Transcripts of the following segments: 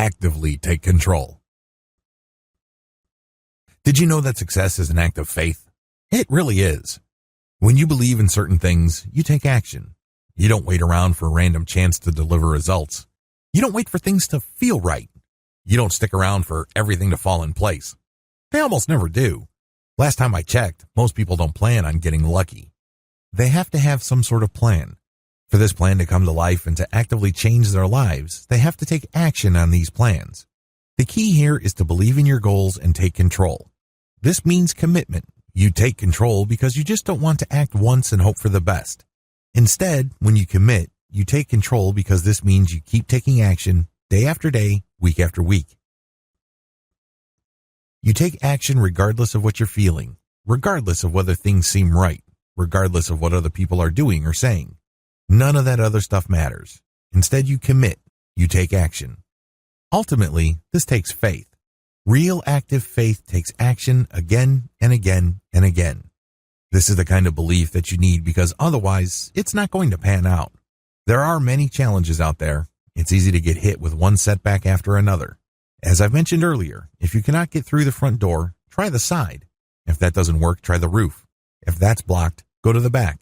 actively take control. Did you know that success is an act of faith? It really is. When you believe in certain things, you take action. You don't wait around for a random chance to deliver results. You don't wait for things to feel right. You don't stick around for everything to fall in place. They almost never do. Last time I checked, most people don't plan on getting lucky. They have to have some sort of plan. For this plan to come to life and to actively change their lives, they have to take action on these plans. The key here is to believe in your goals and take control. This means commitment. You take control because you just don't want to act once and hope for the best. Instead, when you commit, you take control because this means you keep taking action day after day, week after week. You take action regardless of what you're feeling, regardless of whether things seem right, regardless of what other people are doing or saying. None of that other stuff matters. Instead, you commit. You take action. Ultimately, this takes faith. Real active faith takes action again and again and again. This is the kind of belief that you need because otherwise, it's not going to pan out. There are many challenges out there. It's easy to get hit with one setback after another. As I've mentioned earlier, if you cannot get through the front door, try the side. If that doesn't work, try the roof. If that's blocked, go to the back.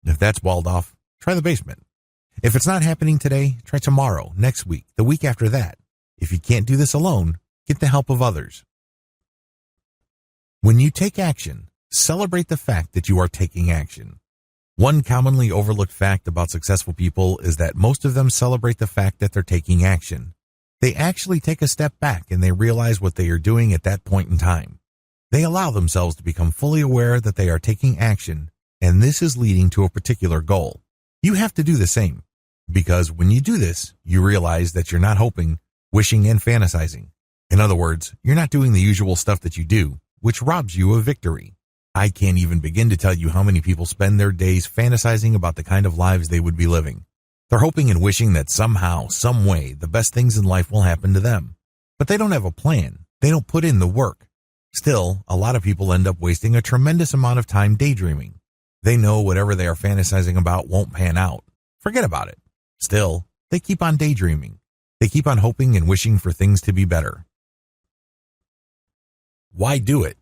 If that's walled off, try the basement. If it's not happening today, try tomorrow, next week, the week after that. If you can't do this alone, get the help of others. When you take action, celebrate the fact that you are taking action. One commonly overlooked fact about successful people is that most of them celebrate the fact that they're taking action. They actually take a step back and they realize what they are doing at that point in time. They allow themselves to become fully aware that they are taking action, and this is leading to a particular goal. You have to do the same, because when you do this, you realize that you're not hoping, wishing, and fantasizing. In other words, you're not doing the usual stuff that you do, which robs you of victory. I can't even begin to tell you how many people spend their days fantasizing about the kind of lives they would be living. They're hoping and wishing that somehow, some way, the best things in life will happen to them. But they don't have a plan. They don't put in the work. Still, a lot of people end up wasting a tremendous amount of time daydreaming. They know whatever they are fantasizing about won't pan out. Forget about it. Still, they keep on daydreaming. They keep on hoping and wishing for things to be better. Why do it?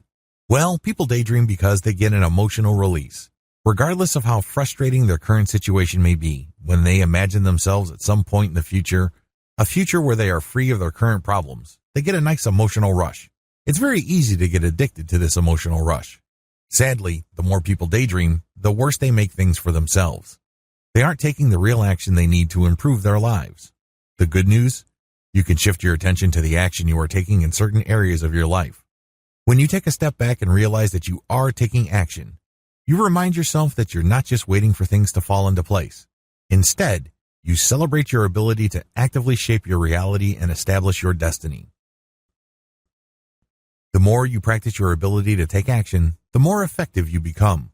Well, people daydream because they get an emotional release. Regardless of how frustrating their current situation may be, when they imagine themselves at some point in the future, a future where they are free of their current problems, they get a nice emotional rush. It's very easy to get addicted to this emotional rush. Sadly, the more people daydream, the worse they make things for themselves. They aren't taking the real action they need to improve their lives. The good news? You can shift your attention to the action you are taking in certain areas of your life. When you take a step back and realize that you are taking action, you remind yourself that you're not just waiting for things to fall into place. Instead, you celebrate your ability to actively shape your reality and establish your destiny. The more you practice your ability to take action, the more effective you become.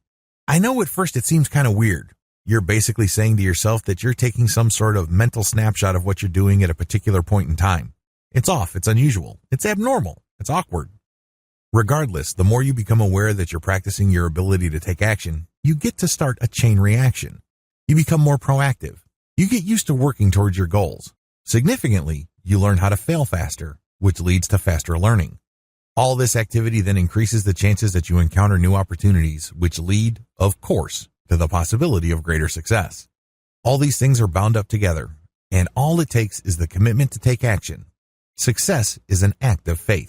I know at first it seems kind of weird. You're basically saying to yourself that you're taking some sort of mental snapshot of what you're doing at a particular point in time. It's off, it's unusual, it's abnormal, it's awkward. Regardless, the more you become aware that you're practicing your ability to take action, you get to start a chain reaction. You become more proactive. You get used to working towards your goals. Significantly, you learn how to fail faster, which leads to faster learning. All this activity then increases the chances that you encounter new opportunities, which lead, of course, to the possibility of greater success. All these things are bound up together, and all it takes is the commitment to take action. Success is an act of faith.